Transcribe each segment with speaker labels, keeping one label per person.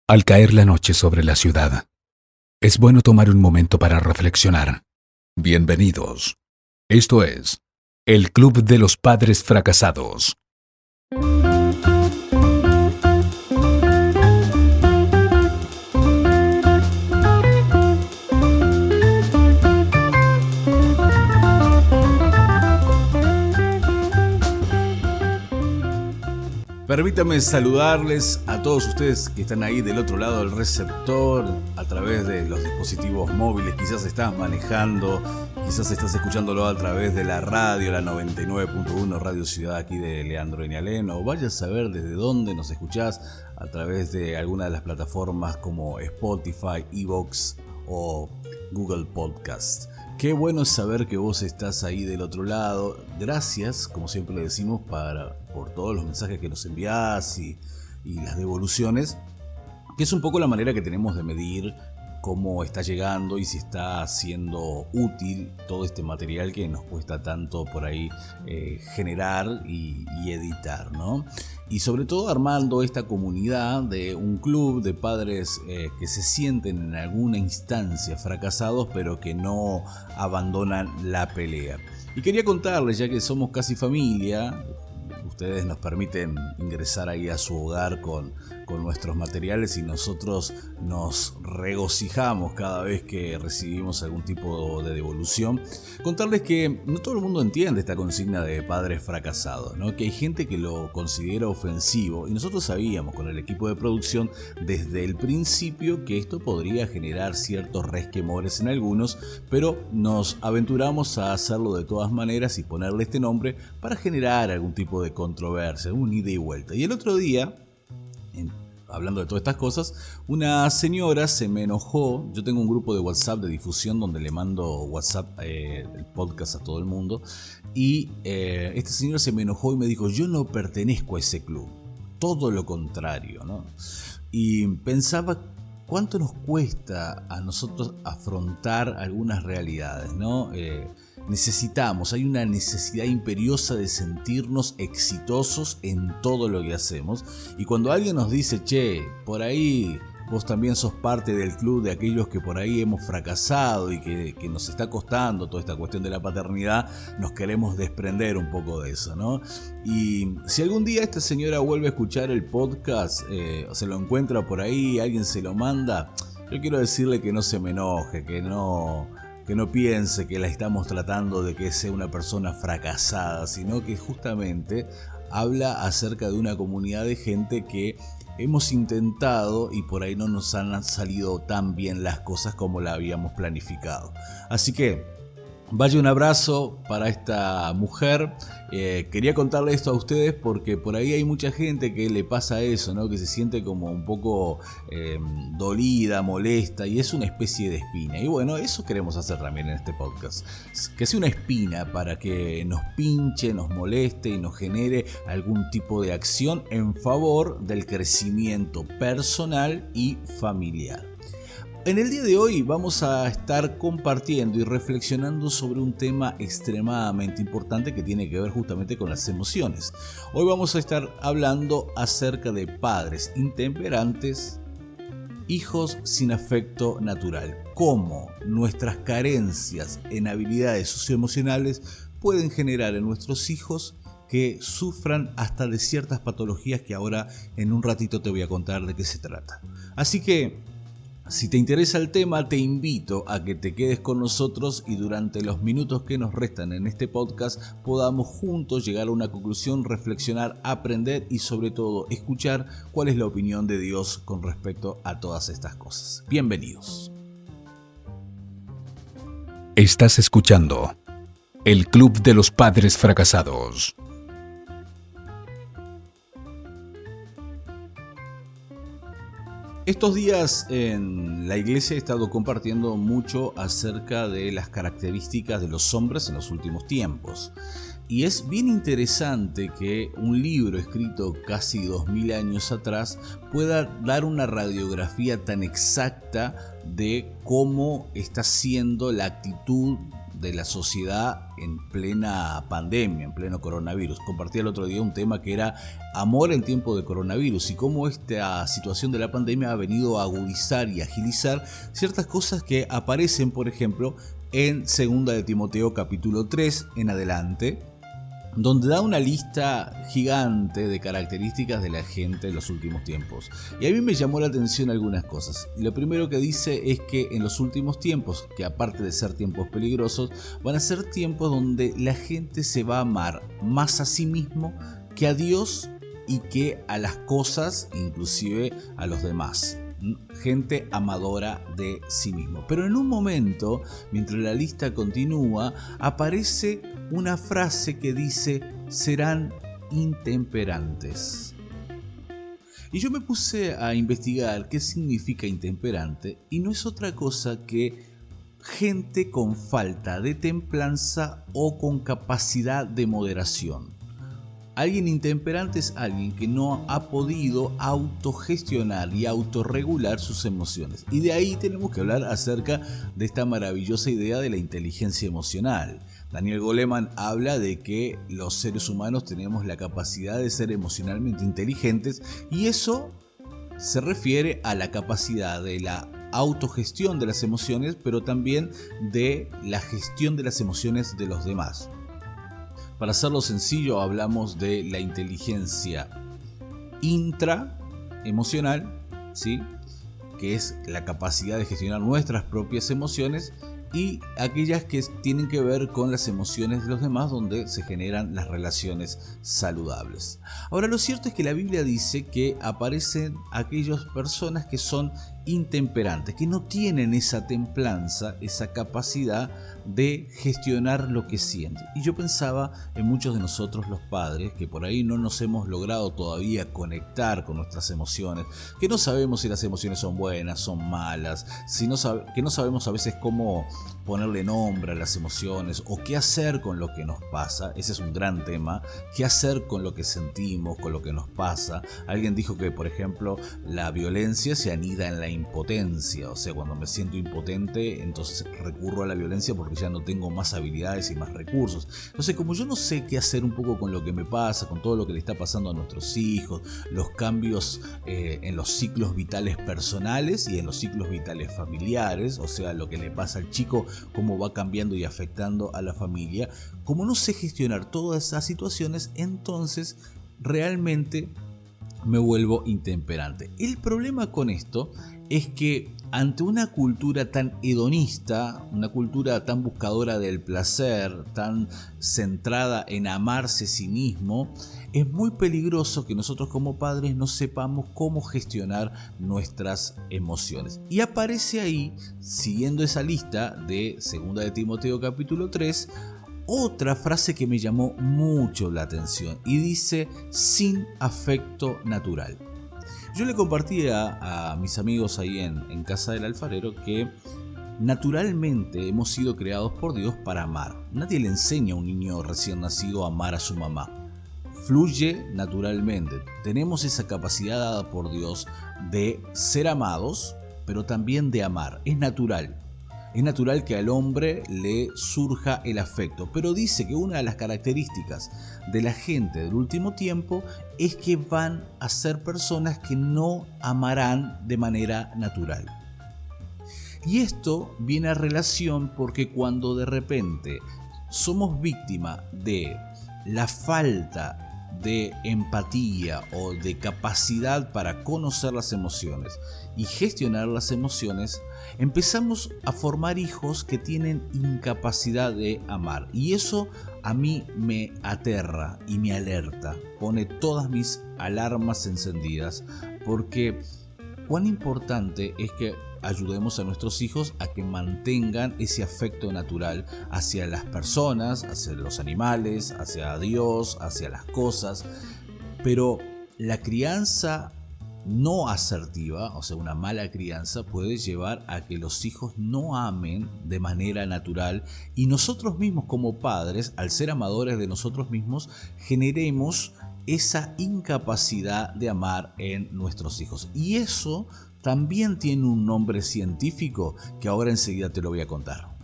Speaker 1: Al caer la noche sobre la ciudad, es bueno tomar un momento para reflexionar. Bienvenidos. Esto es el Club de los Padres Fracasados.
Speaker 2: Permítame saludarles a todos ustedes que están ahí del otro lado del receptor a través de los dispositivos móviles. Quizás estás manejando, quizás estás escuchándolo a través de la radio, la 99.1 Radio Ciudad aquí de Leandro Eñalén, o vayas a ver desde dónde nos escuchás a través de alguna de las plataformas como Spotify, iVoox o Google Podcast. Qué bueno es saber que vos estás ahí del otro lado. Gracias, como siempre le decimos, por todos los mensajes que nos enviás y las devoluciones, que es un poco la manera que tenemos de medir cómo está llegando y si está siendo útil todo este material que nos cuesta tanto por ahí generar y editar, ¿no? Y sobre todo armando esta comunidad de un club de padres que se sienten en alguna instancia fracasados, pero que no abandonan la pelea. Y quería contarles, ya que somos casi familia, ustedes nos permiten ingresar ahí a su hogar con nuestros materiales y nosotros nos regocijamos cada vez que recibimos algún tipo de devolución. Contarles que no todo el mundo entiende esta consigna de padres fracasados, ¿no? Que hay gente que lo considera ofensivo y nosotros sabíamos con el equipo de producción desde el principio que esto podría generar ciertos resquemores en algunos, pero nos aventuramos a hacerlo de todas maneras y ponerle este nombre para generar algún tipo de controversia, un ida y vuelta. Y el otro día, hablando de todas estas cosas, una señora se me enojó. Yo tengo un grupo de WhatsApp de difusión donde le mando WhatsApp, el podcast a todo el mundo. Y esta señora se me enojó y me dijo: yo no pertenezco a ese club. Todo lo contrario, ¿no? Y pensaba cuánto nos cuesta a nosotros afrontar algunas realidades, ¿no? Hay una necesidad imperiosa de sentirnos exitosos en todo lo que hacemos. Y cuando alguien nos dice: che, por ahí vos también sos parte del club de aquellos que por ahí hemos fracasado y que nos está costando toda esta cuestión de la paternidad, nos queremos desprender un poco de eso, ¿no? Y si algún día esta señora vuelve a escuchar el podcast, se lo encuentra por ahí, alguien se lo manda, yo quiero decirle que no se me enoje, que no piense que la estamos tratando de que sea una persona fracasada, sino que justamente habla acerca de una comunidad de gente que hemos intentado y por ahí no nos han salido tan bien las cosas como la habíamos planificado. Así que vaya un abrazo para esta mujer. Quería contarle esto a ustedes porque por ahí hay mucha gente que le pasa eso, ¿no? Que se siente como un poco dolida, molesta, y es una especie de espina. Y bueno, eso queremos hacer también en este podcast. Que sea una espina para que nos pinche, nos moleste y nos genere algún tipo de acción en favor del crecimiento personal y familiar. En el día de hoy vamos a estar compartiendo y reflexionando sobre un tema extremadamente importante que tiene que ver justamente con las emociones. Hoy vamos a estar hablando acerca de padres intemperantes, hijos sin afecto natural. Cómo nuestras carencias en habilidades socioemocionales pueden generar en nuestros hijos que sufran hasta de ciertas patologías que ahora en un ratito te voy a contar de qué se trata. Así que si te interesa el tema, te invito a que te quedes con nosotros y durante los minutos que nos restan en este podcast podamos juntos llegar a una conclusión, reflexionar, aprender y sobre todo escuchar cuál es la opinión de Dios con respecto a todas estas cosas. Bienvenidos.
Speaker 1: Estás escuchando el Club de los Padres Fracasados.
Speaker 2: Estos días en la iglesia he estado compartiendo mucho acerca de las características de los hombres en los últimos tiempos. Y es bien interesante que un libro escrito casi 2000 años atrás pueda dar una radiografía tan exacta de cómo está siendo la actitud de la sociedad en plena pandemia, en pleno coronavirus. Compartí el otro día un tema que era amor en tiempo de coronavirus y cómo esta situación de la pandemia ha venido a agudizar y agilizar ciertas cosas que aparecen, por ejemplo, en 2 de Timoteo capítulo 3 en adelante, donde da una lista gigante de características de la gente en los últimos tiempos. Y a mí me llamó la atención algunas cosas. Lo primero que dice es que en los últimos tiempos, que aparte de ser tiempos peligrosos, van a ser tiempos donde la gente se va a amar más a sí mismo que a Dios y que a las cosas, inclusive a los demás. Gente amadora de sí mismo. Pero en un momento, mientras la lista continúa, aparece una frase que dice: serán intemperantes. Y yo me puse a investigar qué significa intemperante, y no es otra cosa que gente con falta de templanza o con capacidad de moderación. Alguien intemperante es alguien que no ha podido autogestionar y autorregular sus emociones. Y de ahí tenemos que hablar acerca de esta maravillosa idea de la inteligencia emocional. Daniel Goleman habla de que los seres humanos tenemos la capacidad de ser emocionalmente inteligentes, y eso se refiere a la capacidad de la autogestión de las emociones, pero también de la gestión de las emociones de los demás. Para hacerlo sencillo, hablamos de la inteligencia intraemocional, ¿sí?, que es la capacidad de gestionar nuestras propias emociones, y aquellas que tienen que ver con las emociones de los demás, donde se generan las relaciones saludables. Ahora, lo cierto es que la Biblia dice que aparecen aquellas personas que son intemperantes, que no tienen esa templanza, esa capacidad de gestionar lo que sienten. Y yo pensaba en muchos de nosotros los padres, que por ahí no nos hemos logrado todavía conectar con nuestras emociones, que no sabemos si las emociones son buenas, son malas, que no sabemos a veces cómo ponerle nombre a las emociones o qué hacer con lo que nos pasa. Ese es un gran tema, qué hacer con lo que sentimos, con lo que nos pasa. Alguien dijo que, por ejemplo, la violencia se anida en la impotencia, o sea, cuando me siento impotente, entonces recurro a la violencia porque ya no tengo más habilidades y más recursos. Entonces, como yo no sé qué hacer un poco con lo que me pasa, con todo lo que le está pasando a nuestros hijos, los cambios en los ciclos vitales personales y en los ciclos vitales familiares, o sea, lo que le pasa al chico, cómo va cambiando y afectando a la familia, como no sé gestionar todas esas situaciones, entonces realmente me vuelvo intemperante. El problema con esto es que ante una cultura tan hedonista, una cultura tan buscadora del placer, tan centrada en amarse a sí mismo, es muy peligroso que nosotros como padres no sepamos cómo gestionar nuestras emociones. Y aparece ahí, siguiendo esa lista de 2 de Timoteo capítulo 3, otra frase que me llamó mucho la atención y dice: sin afecto natural. Yo le compartí a mis amigos ahí en casa del alfarero que naturalmente hemos sido creados por Dios para amar. Nadie le enseña a un niño recién nacido a amar a su mamá. Fluye naturalmente. Tenemos esa capacidad dada por Dios de ser amados, pero también de amar. Es natural. Es natural que al hombre le surja el afecto, pero dice que una de las características de la gente del último tiempo es que van a ser personas que no amarán de manera natural. Y esto viene a relación porque cuando de repente somos víctima de la falta de empatía o de capacidad para conocer las emociones y gestionar las emociones, empezamos a formar hijos que tienen incapacidad de amar. Y eso a mí me aterra y me alerta, pone todas mis alarmas encendidas, porque cuán importante es que ayudemos a nuestros hijos a que mantengan ese afecto natural hacia las personas, hacia los animales, hacia Dios, hacia las cosas. Pero la crianza no asertiva, o sea, una mala crianza, puede llevar a que los hijos no amen de manera natural, y nosotros mismos como padres, al ser amadores de nosotros mismos, generemos esa incapacidad de amar en nuestros hijos. Y eso también tiene un nombre científico que ahora enseguida te lo voy a contar.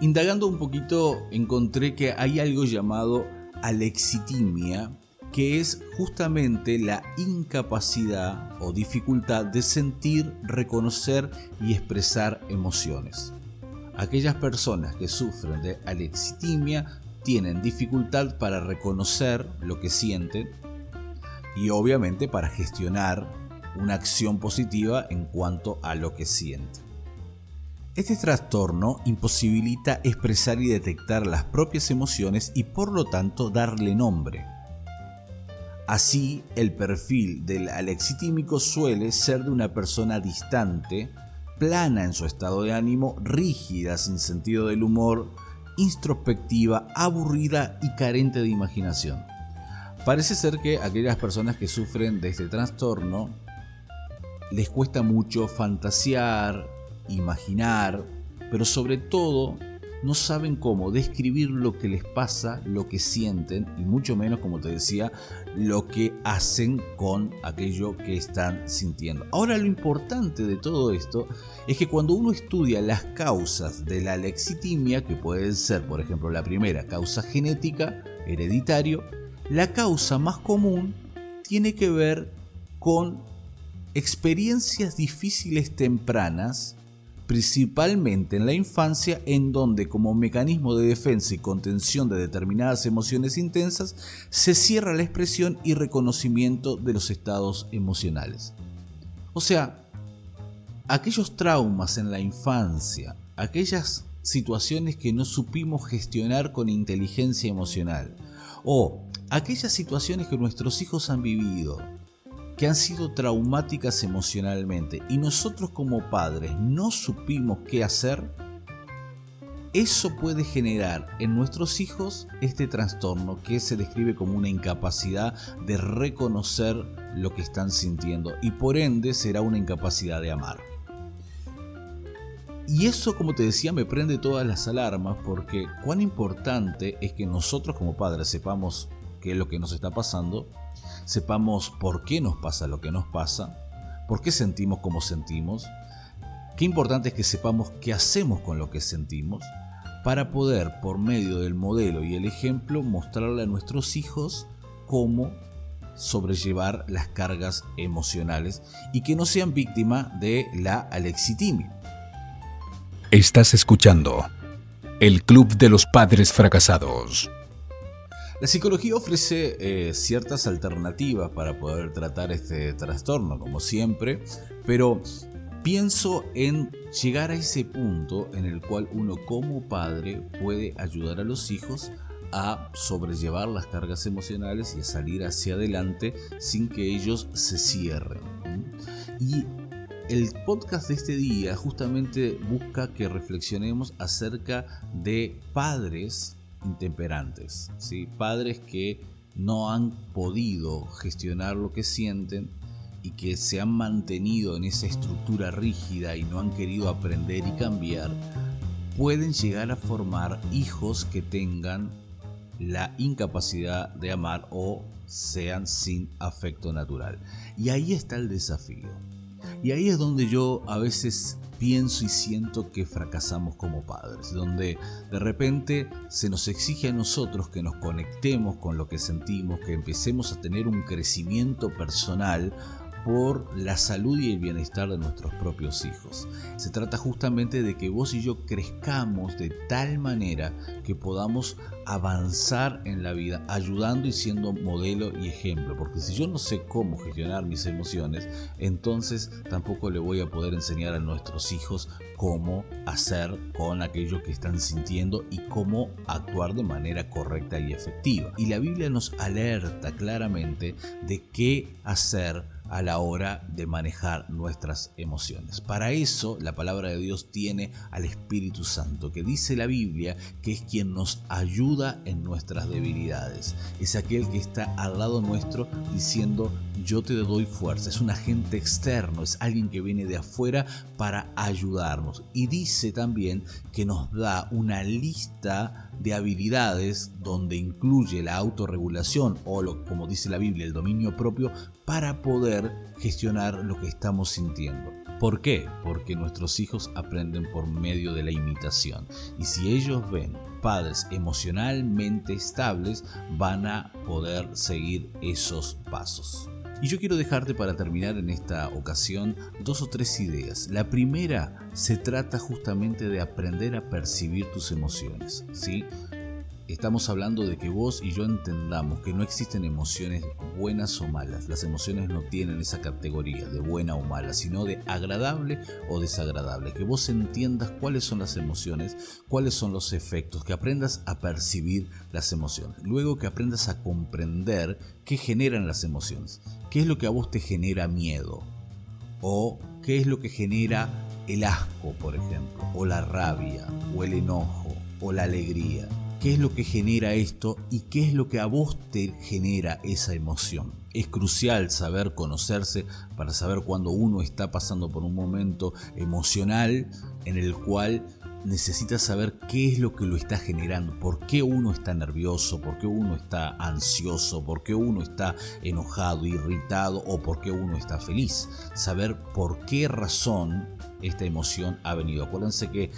Speaker 2: Indagando un poquito encontré que hay algo llamado alexitimia, que es justamente la incapacidad o dificultad de sentir, reconocer y expresar emociones. Aquellas personas que sufren de alexitimia tienen dificultad para reconocer lo que sienten y obviamente para gestionar una acción positiva en cuanto a lo que sienten. Este trastorno imposibilita expresar y detectar las propias emociones y por lo tanto darle nombre. Así, el perfil del alexitímico suele ser de una persona distante, plana en su estado de ánimo, rígida, sin sentido del humor, introspectiva, aburrida y carente de imaginación. Parece ser que aquellas personas que sufren de este trastorno les cuesta mucho fantasear, imaginar, pero sobre todo no saben cómo describir lo que les pasa, lo que sienten y mucho menos, como te decía, lo que hacen con aquello que están sintiendo. Ahora, lo importante de todo esto es que cuando uno estudia las causas de la alexitimia, que pueden ser, por ejemplo, la primera, causa genética, hereditario, la causa más común tiene que ver con experiencias difíciles tempranas, principalmente en la infancia, en donde como mecanismo de defensa y contención de determinadas emociones intensas se cierra la expresión y reconocimiento de los estados emocionales. O sea, aquellos traumas en la infancia, aquellas situaciones que no supimos gestionar con inteligencia emocional, o aquellas situaciones que nuestros hijos han vivido, que han sido traumáticas emocionalmente y nosotros como padres no supimos qué hacer, eso puede generar en nuestros hijos este trastorno que se describe como una incapacidad de reconocer lo que están sintiendo y por ende será una incapacidad de amar. Y eso, como te decía, me prende todas las alarmas porque cuán importante es que nosotros como padres sepamos qué es lo que nos está pasando, sepamos por qué nos pasa lo que nos pasa, por qué sentimos como sentimos. Qué importante es que sepamos qué hacemos con lo que sentimos para poder, por medio del modelo y el ejemplo, mostrarle a nuestros hijos cómo sobrellevar las cargas emocionales y que no sean víctimas de la alexitimia.
Speaker 1: Estás escuchando el Club de los Padres Fracasados.
Speaker 2: La psicología ofrece ciertas alternativas para poder tratar este trastorno, como siempre, pero pienso en llegar a ese punto en el cual uno como padre puede ayudar a los hijos a sobrellevar las cargas emocionales y a salir hacia adelante sin que ellos se cierren. Y el podcast de este día justamente busca que reflexionemos acerca de padres intemperantes, ¿sí? Padres que no han podido gestionar lo que sienten y que se han mantenido en esa estructura rígida y no han querido aprender y cambiar, pueden llegar a formar hijos que tengan la incapacidad de amar o sean sin afecto natural. Y ahí está el desafío. Y ahí es donde yo a veces pienso y siento que fracasamos como padres, donde de repente se nos exige a nosotros que nos conectemos con lo que sentimos, que empecemos a tener un crecimiento personal por la salud y el bienestar de nuestros propios hijos. Se trata justamente de que vos y yo crezcamos de tal manera que podamos avanzar en la vida, ayudando y siendo modelo y ejemplo, porque si yo no sé cómo gestionar mis emociones, entonces tampoco le voy a poder enseñar a nuestros hijos cómo hacer con aquello que están sintiendo y cómo actuar de manera correcta y efectiva. Y la Biblia nos alerta claramente de qué hacer a la hora de manejar nuestras emociones. Para eso la palabra de Dios tiene al Espíritu Santo, que dice la Biblia que es quien nos ayuda en nuestras debilidades. Es aquel que está al lado nuestro diciendo: yo te doy fuerza. Es un agente externo, es alguien que viene de afuera para ayudarnos. Y dice también que nos da una lista de habilidades donde incluye la autorregulación o como dice la Biblia, el dominio propio, para poder gestionar lo que estamos sintiendo. ¿Por qué? Porque nuestros hijos aprenden por medio de la imitación. Y si ellos ven padres emocionalmente estables, van a poder seguir esos pasos. Y yo quiero dejarte para terminar en esta ocasión 2 o 3 ideas. La primera se trata justamente de aprender a percibir tus emociones, ¿sí? Estamos hablando de que vos y yo entendamos que no existen emociones buenas o malas. Las emociones no tienen esa categoría de buena o mala, sino de agradable o desagradable. Que vos entiendas cuáles son las emociones, cuáles son los efectos, que aprendas a percibir las emociones. Luego que aprendas a comprender qué generan las emociones. ¿Qué es lo que a vos te genera miedo? ¿O qué es lo que genera el asco, por ejemplo? ¿O la rabia? ¿O el enojo? ¿O la alegría? ¿Qué es lo que genera esto y qué es lo que a vos te genera esa emoción? Es crucial saber conocerse para saber cuando uno está pasando por un momento emocional en el cual necesita saber qué es lo que lo está generando, por qué uno está nervioso, por qué uno está ansioso, por qué uno está enojado, irritado o por qué uno está feliz. Saber por qué razón esta emoción ha venido. Acuérdense que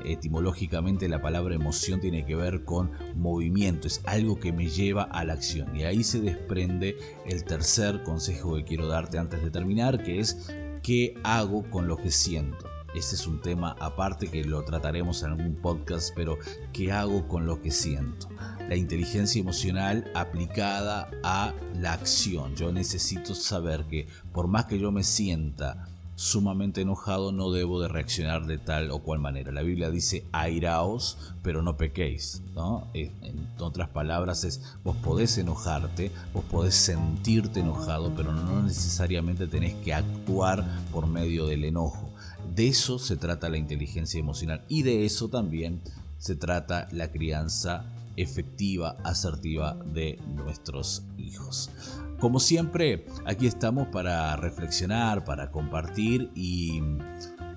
Speaker 2: etimológicamente la palabra emoción tiene que ver con movimiento, es algo que me lleva a la acción. Y ahí se desprende el tercer consejo que quiero darte antes de terminar, que es ¿qué hago con lo que siento? Este es un tema aparte que lo trataremos en algún podcast, pero ¿qué hago con lo que siento? La inteligencia emocional aplicada a la acción. Yo necesito saber que por más que yo me sienta sumamente enojado, no debo de reaccionar de tal o cual manera. La Biblia dice airaos, pero no pequéis, ¿no? En otras palabras vos podés enojarte, vos podés sentirte enojado, pero no necesariamente tenés que actuar por medio del enojo. De eso se trata la inteligencia emocional y de eso también se trata la crianza efectiva, asertiva de nuestros hijos. Como siempre, aquí estamos para reflexionar, para compartir y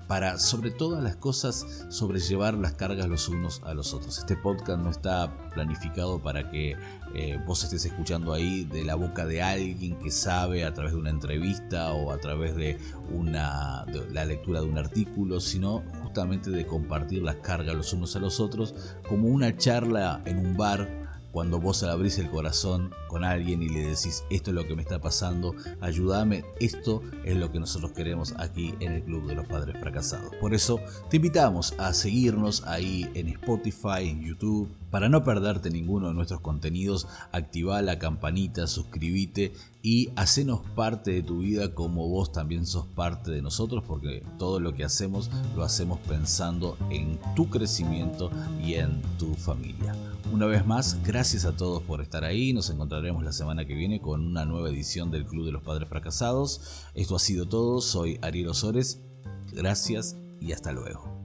Speaker 2: para, sobre todas las cosas, sobrellevar las cargas los unos a los otros. Este podcast no está planificado para que vos estés escuchando ahí de la boca de alguien que sabe a través de una entrevista o a través de la lectura de un artículo, sino justamente de compartir las cargas los unos a los otros, como una charla en un bar. Cuando vos abrís el corazón con alguien y le decís, esto es lo que me está pasando, ayúdame, esto es lo que nosotros queremos aquí en el Club de los Padres Fracasados. Por eso te invitamos a seguirnos ahí en Spotify, en YouTube. Para no perderte ninguno de nuestros contenidos, activá la campanita, suscríbete y hacenos parte de tu vida como vos también sos parte de nosotros, porque todo lo que hacemos lo hacemos pensando en tu crecimiento y en tu familia. Una vez más, gracias a todos por estar ahí. Nos encontraremos la semana que viene con una nueva edición del Club de los Padres Fracasados. Esto ha sido todo. Soy Ariel Osores. Gracias y hasta luego.